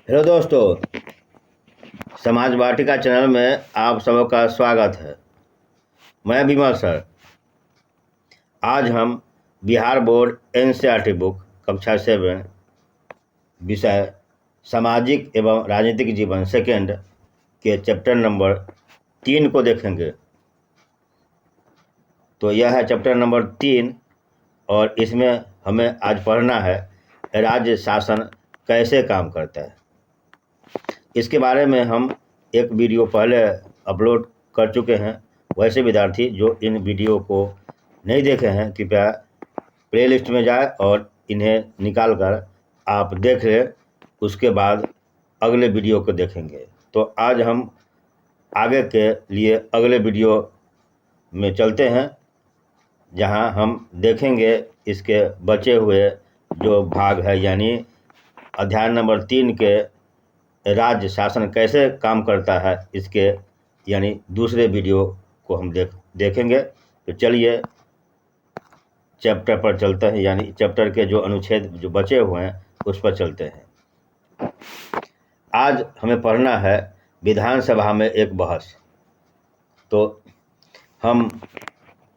Hello दोस्तों, समाज वाटिका channel में आप सबका स्वागत है। मैं विमल सर। आज हम बिहार बोर्ड एनसीईआरटी बुक कक्षा 7 विषय सामाजिक एवं राजनीतिक जीवन सेकेंड के चैप्टर नंबर 3 को देखेंगे। तो यह है चैप्टर नंबर 3 और इसमें हमें आज पढ़ना है राज्य शासन कैसे काम करता है। इसके बारे में हम एक वीडियो पहले अपलोड कर चुके हैं। वैसे विद्यार्थी जो इन वीडियो को नहीं देखे हैं कृपया प्लेलिस्ट में जाए और इन्हें निकाल कर आप देख लें, उसके बाद अगले वीडियो को देखेंगे। तो आज हम आगे के लिए अगले वीडियो में चलते हैं, जहां हम देखेंगे इसके बचे हुए जो भाग है, यानी अध्याय नंबर 3 के राज्य शासन कैसे काम करता है, इसके यानी दूसरे वीडियो को हम देखेंगे। तो चलिए चैप्टर पर चलते हैं, यानी चैप्टर के जो अनुच्छेद जो बचे हुए हैं उस पर चलते हैं। आज हमें पढ़ना है विधानसभा में एक बहस। तो हम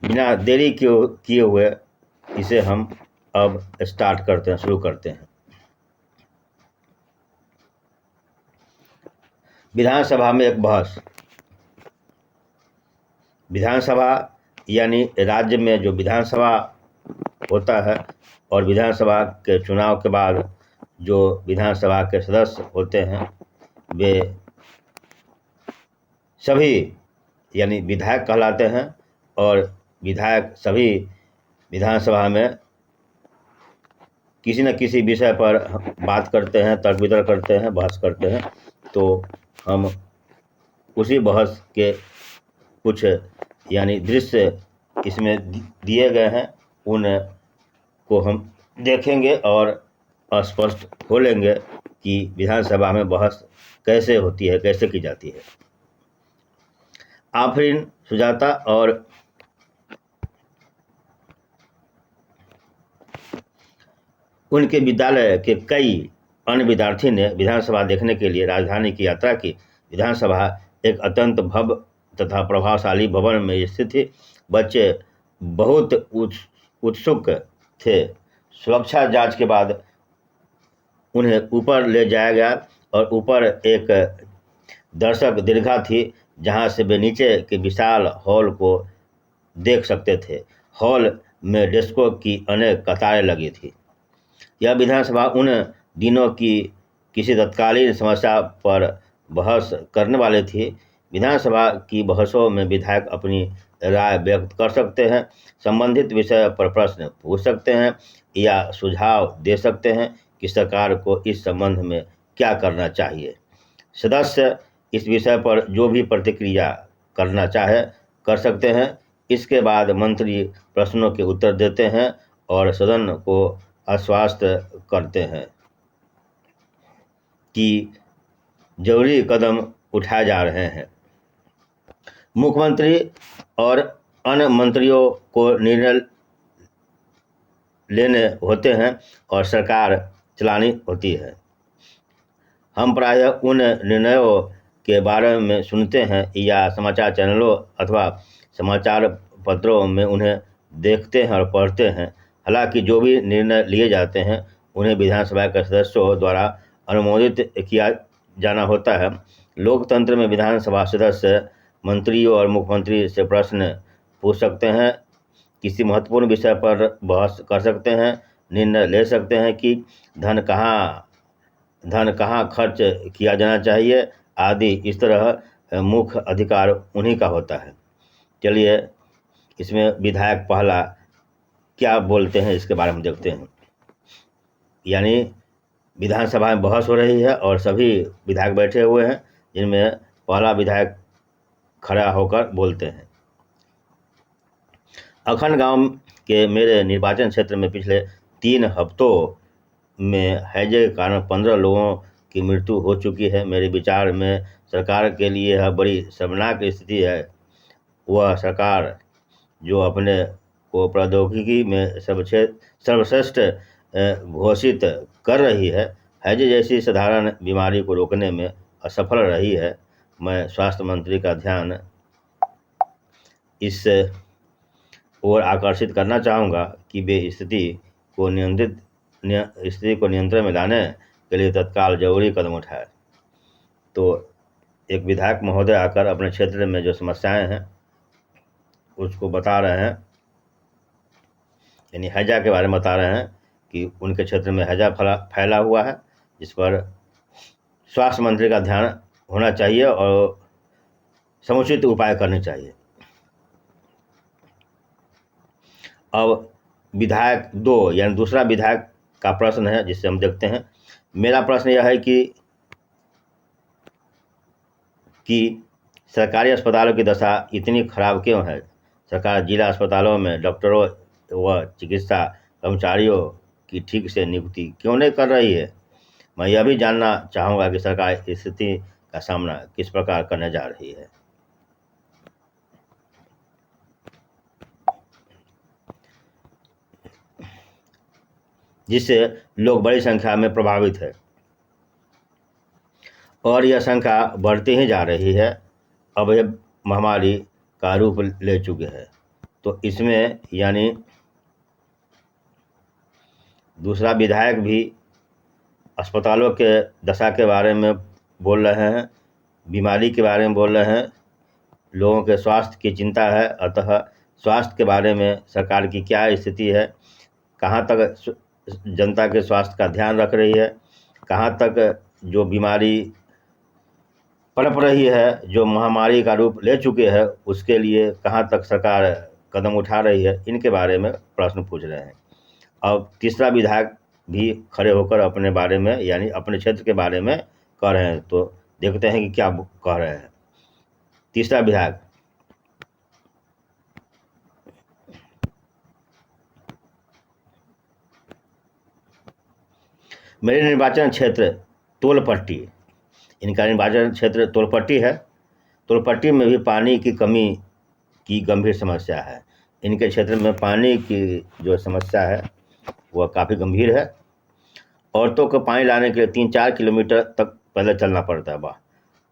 बिना देरी किए हुए इसे हम अब स्टार्ट करते हैं, शुरू करते हैं। विधानसभा में एक बहस। विधानसभा यानी राज्य में जो विधानसभा होता है और विधानसभा के चुनाव के बाद जो विधानसभा के सदस्य होते हैं वे सभी यानी विधायक कहलाते हैं। और विधायक सभी विधानसभा में किसी न किसी विषय पर बात करते हैं, तर्क वितर्क करते हैं, बहस करते हैं। तो हम उसी बहस के कुछ यानी दृश्य इसमें दिए गए हैं, उन को हम देखेंगे और स्पष्ट हो लेंगे कि विधानसभा में बहस कैसे होती है, कैसे की जाती है। आफरीन सुजाता और उनके विद्यालय के कई अन्य विद्यार्थी ने विधानसभा देखने के लिए राजधानी की यात्रा की। विधानसभा एक अत्यंत भव्य तथा प्रभावशाली भवन में स्थित थी। बच्चे बहुत उत्सुक थे। सुरक्षा जांच के बाद उन्हें ऊपर ले जाया गया और ऊपर एक दर्शक दीर्घा थी, जहां से वे नीचे के विशाल हॉल को देख सकते थे। हॉल में डेस्कों की अनेक कतारें लगी थी। यह विधानसभा उन दिनों की किसी तत्कालीन समस्या पर बहस करने वाली थी। विधानसभा की बहसों में विधायक अपनी राय व्यक्त कर सकते हैं, संबंधित विषय पर प्रश्न पूछ सकते हैं या सुझाव दे सकते हैं कि सरकार को इस संबंध में क्या करना चाहिए। सदस्य इस विषय पर जो भी प्रतिक्रिया करना चाहे कर सकते हैं। इसके बाद मंत्री प्रश्नों के उत्तर देते हैं और सदन को आश्वस्त करते हैं कि जरूरी कदम उठाए जा रहे हैं। मुख्यमंत्री और अन्य मंत्रियों को निर्णय लेने होते हैं और सरकार चलानी होती है। हम प्रायः उन निर्णयों के बारे में सुनते हैं या समाचार चैनलों अथवा समाचार पत्रों में उन्हें देखते हैं और पढ़ते हैं। हालांकि जो भी निर्णय लिए जाते हैं उन्हें विधानसभा के सदस्यों द्वारा अनुमोदित किया जाना होता है। लोकतंत्र में विधानसभा सदस्य मंत्रियों और मुख्यमंत्री से प्रश्न पूछ सकते हैं, किसी महत्वपूर्ण विषय पर बहस कर सकते हैं, निर्णय ले सकते हैं कि धन कहाँ खर्च किया जाना चाहिए आदि। इस तरह मुख्य अधिकार उन्हीं का होता है। चलिए इसमें विधायक पहला क्या बोलते हैं इसके बारे में देखते हैं। यानी विधानसभा में बहस हो रही है और सभी विधायक बैठे हुए हैं, जिनमें पहला विधायक खड़ा होकर बोलते हैं। अखन गांव के मेरे निर्वाचन क्षेत्र में पिछले 3 हफ्तों में हैजे के कारण 15 लोगों की मृत्यु हो चुकी है। मेरे विचार में सरकार के लिए यह बड़ी शर्मनाक स्थिति है। वह सरकार जो अपने को प्रौद्योगिकी में सर्वश्रेष्ठ घोषित कर रही है, हैजे जैसी साधारण बीमारी को रोकने में असफल रही है। मैं स्वास्थ्य मंत्री का ध्यान इस ओर आकर्षित करना चाहूँगा कि वे स्थिति को नियंत्रण में लाने के लिए तत्काल जरूरी कदम उठाए। तो एक विधायक महोदय आकर अपने क्षेत्र में जो समस्याएं हैं उसको बता रहे हैं, यानी हैजा के बारे में बता रहे हैं कि उनके क्षेत्र में हैजा फैला हुआ है, जिस पर स्वास्थ्य मंत्री का ध्यान होना चाहिए और समुचित उपाय करने चाहिए। अब विधायक 2 यानी दूसरा विधायक का प्रश्न है, जिससे हम देखते हैं। मेरा प्रश्न यह है कि सरकारी अस्पतालों की दशा इतनी खराब क्यों है? सरकार जिला अस्पतालों में डॉक्टरों व चिकित्सा कर्मचारियों की ठीक से नियुक्ति क्यों नहीं कर रही है? मैं यह भी जानना चाहूँगा कि सरकार इस स्थिति का सामना किस प्रकार करने जा रही है। जिससे लोग बड़ी संख्या में प्रभावित है और यह संख्या बढ़ती ही जा रही है। अब यह महामारी का रूप ले चुके हैं। तो इसमें यानी दूसरा विधायक भी अस्पतालों के दशा के बारे में बोल रहे हैं, बीमारी के बारे में बोल रहे हैं, लोगों के स्वास्थ्य की चिंता है। अतः स्वास्थ्य के बारे में सरकार की क्या स्थिति है, कहाँ तक जनता के स्वास्थ्य का ध्यान रख रही है, कहाँ तक जो बीमारी पनप रही है, जो महामारी का रूप ले चुके हैं, उसके लिए कहाँ तक सरकार कदम उठा रही है, इनके बारे में प्रश्न पूछ रहे हैं। अब तीसरा विधायक भी खड़े होकर अपने बारे में यानी अपने क्षेत्र के बारे में कह रहे हैं। तो देखते हैं कि क्या कह रहे हैं तीसरा विधायक। मेरे निर्वाचन क्षेत्र तोलपट्टी, इनका निर्वाचन क्षेत्र तोलपट्टी है। तोलपट्टी में भी पानी की कमी की गंभीर समस्या है। इनके क्षेत्र में पानी की जो समस्या है वह काफ़ी गंभीर है। औरतों को पानी लाने के लिए 3-4 किलोमीटर तक पैदल चलना पड़ता है। वाह,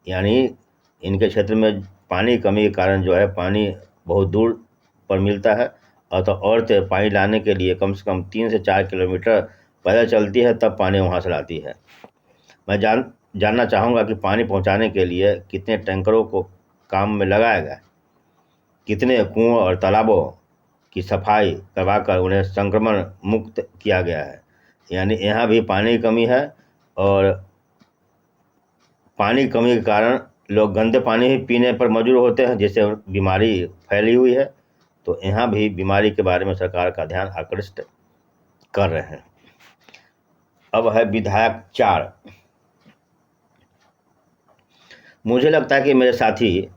यानी इनके क्षेत्र में पानी की कमी के कारण जो है पानी बहुत दूर पर मिलता है, और तो औरतें पानी लाने के लिए कम से कम 3 से 4 किलोमीटर पैदल चलती है, तब पानी वहाँ से लाती है। मैं जानना चाहूँगा कि पानी पहुँचाने के लिए कितने टैंकरों को काम में लगाया गया, कितने कुओं और तालाबों की सफाई करवाकर उन्हें संक्रमण मुक्त किया गया है। यानी यहाँ भी पानी की कमी है, और पानी की कमी के कारण लोग गंदे पानी ही पीने पर मजबूर होते हैं, जिससे बीमारी फैली हुई है। तो यहाँ भी बीमारी के बारे में सरकार का ध्यान आकृष्ट कर रहे हैं। अब है विधायक 4। मुझे लगता है कि मेरे साथी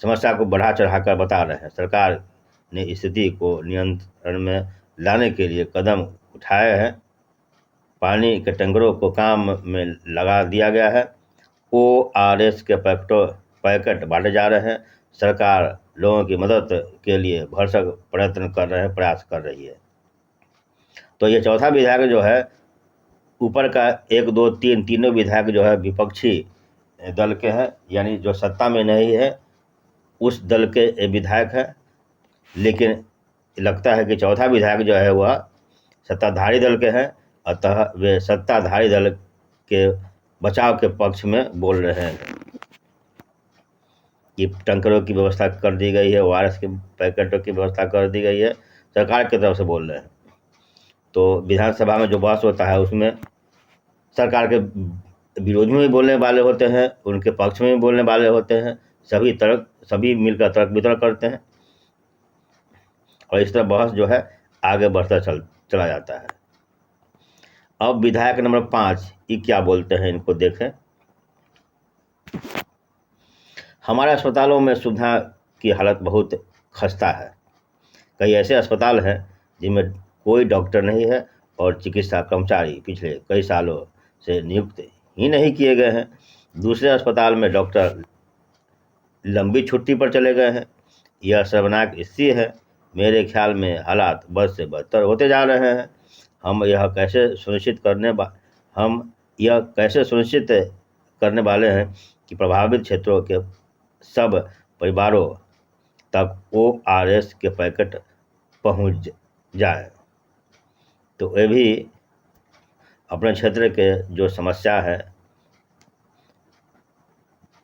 समस्या को बढ़ा चढ़ाकर बता रहे हैं। सरकार ने स्थिति को नियंत्रण में लाने के लिए कदम उठाए हैं। पानी के टैंकरों को काम में लगा दिया गया है। ORS के पैकेट बांटे जा रहे हैं। सरकार लोगों की मदद के लिए भरसक प्रयास कर रही है। तो ये चौथा विधायक जो है, ऊपर का 1, 2, 3 तीनों विधायक जो है विपक्षी दल के हैं, यानी जो सत्ता में नहीं है उस दल के विधायक हैं। लेकिन लगता है कि चौथा विधायक जो है वह सत्ताधारी दल के हैं, अतः वे सत्ताधारी दल के बचाव के पक्ष में बोल रहे हैं कि टैंकरों की व्यवस्था कर दी गई है, ORS के पैकेटों की व्यवस्था कर दी गई है, सरकार की तरफ से बोल रहे हैं। तो विधानसभा में जो बहस होता है उसमें सरकार के विरोध में भी बोलने वाले होते हैं, उनके पक्ष में भी बोलने वाले होते हैं, सभी मिलकर तर्क वितर्क करते हैं, और इस तरह बहस जो है आगे बढ़ता चला जाता है। अब विधायक नंबर 5 ये क्या बोलते हैं, इनको देखें। हमारे अस्पतालों में सुविधा की हालत बहुत खस्ता है। कई ऐसे अस्पताल हैं जिनमें कोई डॉक्टर नहीं है और चिकित्सा कर्मचारी पिछले कई सालों से नियुक्त ही नहीं किए गए हैं। दूसरे अस्पताल में डॉक्टर लंबी छुट्टी पर चले गए हैं। यह शर्मनाक स्थिति है। मेरे ख्याल में हालात बद से बदतर होते जा रहे हैं। हम यह कैसे सुनिश्चित करने वाले हैं कि प्रभावित क्षेत्रों के सब परिवारों तक ORS के पैकेट पहुंच जाए। तो ये भी अपने क्षेत्र के जो समस्या है,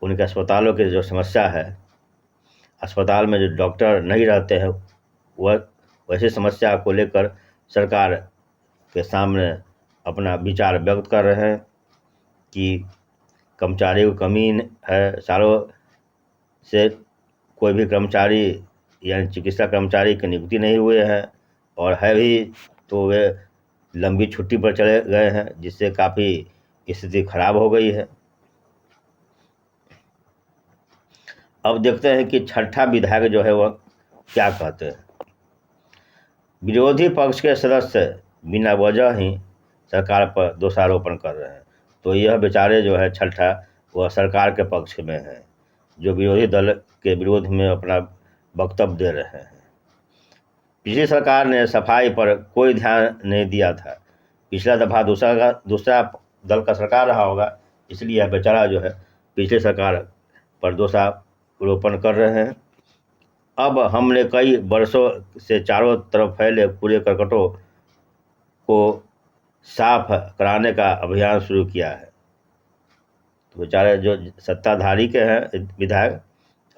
उनके अस्पतालों की जो समस्या है, अस्पताल में जो डॉक्टर नहीं रहते हैं, वह वैसी समस्या को लेकर सरकार के सामने अपना विचार व्यक्त कर रहे हैं कि कर्मचारियों की कमी है। सालों से कोई भी कर्मचारी यानी चिकित्सा कर्मचारी की नियुक्ति नहीं हुए हैं, और है भी तो वे लंबी छुट्टी पर चले गए हैं, जिससे काफ़ी स्थिति खराब हो गई है। अब देखते हैं कि छठा विधायक जो है वह क्या कहते हैं। विरोधी पक्ष के सदस्य बिना वजह ही सरकार पर दोषारोपण कर रहे हैं। तो यह बेचारे जो है छठा, वह सरकार के पक्ष में है, जो विरोधी दल के विरोध में अपना वक्तव्य दे रहे हैं। पिछली सरकार ने सफाई पर कोई ध्यान नहीं दिया था। पिछला दफा दूसरा दल का सरकार रहा होगा, इसलिए यह बेचारा जो है पिछली सरकार पर दोषारोपण कर रहे हैं। अब हमने कई वर्षों से चारों तरफ फैले कूड़े करकटों को साफ कराने का अभियान शुरू किया है। तो बेचारे जो सत्ताधारी के हैं विधायक,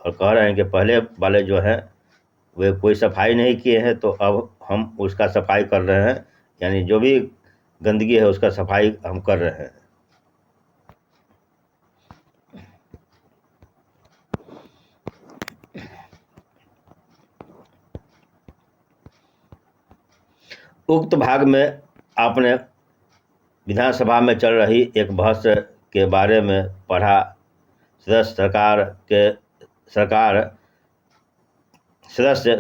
और कह रहे हैं कि पहले वाले जो हैं वे कोई सफाई नहीं किए हैं, तो अब हम उसका सफाई कर रहे हैं, यानी जो भी गंदगी है उसका सफाई हम कर रहे हैं। उक्त भाग में आपने विधानसभा में चल रही एक बहस के बारे में पढ़ा। सदस्य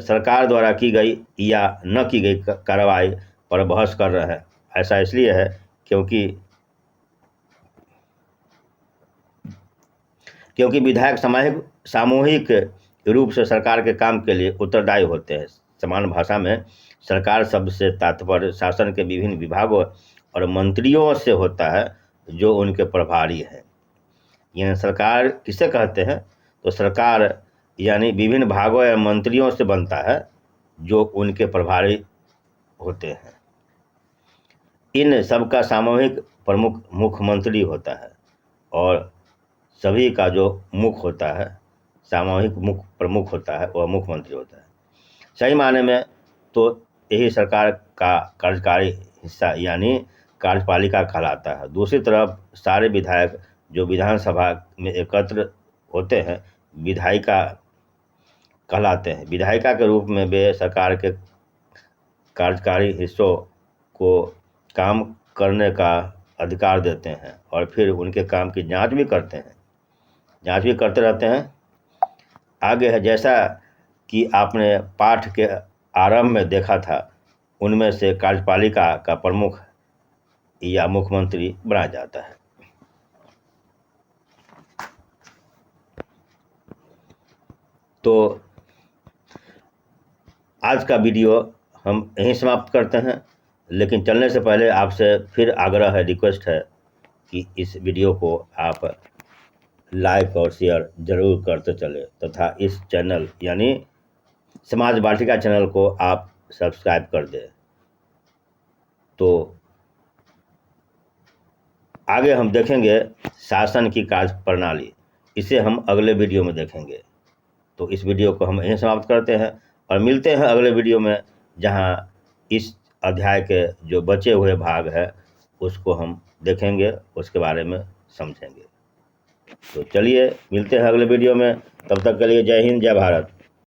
सरकार द्वारा की गई या न की गई कार्रवाई पर बहस कर रहे हैं। ऐसा इसलिए है क्योंकि विधायक सामूहिक रूप से सरकार के काम के लिए उत्तरदायी होते हैं। समान भाषा में सरकार शब्द से तात्पर्य शासन के विभिन्न विभागों और मंत्रियों से होता है, जो उनके प्रभारी हैं। यानी सरकार किसे कहते हैं? तो सरकार यानी विभिन्न भागों या मंत्रियों से बनता है, जो उनके प्रभारी होते हैं। इन सबका सामूहिक प्रमुख मुख्यमंत्री होता है, और सभी का जो मुख होता है, सामूहिक मुख्य प्रमुख होता है, वह मुख्यमंत्री होता है। सही मायने में तो यही सरकार का कार्यकारी हिस्सा यानी कार्यपालिका कहलाता है। दूसरी तरफ सारे विधायक जो विधानसभा में एकत्र होते हैं, विधायिका कहलाते हैं। विधायिका के रूप में वे सरकार के कार्यकारी हिस्सों को काम करने का अधिकार देते हैं, और फिर उनके काम की जांच भी करते रहते हैं। आगे है, जैसा कि आपने पाठ के आरंभ में देखा था, उनमें से कार्यपालिका का प्रमुख या मुख्यमंत्री बनाया जाता है। तो आज का वीडियो हम यहीं समाप्त करते हैं, लेकिन चलने से पहले आपसे फिर आग्रह है, रिक्वेस्ट है कि इस वीडियो को आप लाइक और शेयर जरूर करते चले, तथा इस चैनल यानी समाज वाटिका चैनल को आप सब्सक्राइब कर दें। तो आगे हम देखेंगे शासन की कार्य प्रणाली, इसे हम अगले वीडियो में देखेंगे। तो इस वीडियो को हम यहीं समाप्त करते हैं और मिलते हैं अगले वीडियो में, जहां इस अध्याय के जो बचे हुए भाग है उसको हम देखेंगे, उसके बारे में समझेंगे। तो चलिए मिलते हैं अगले वीडियो में, तब तक के लिए जय हिंद, जय भारत।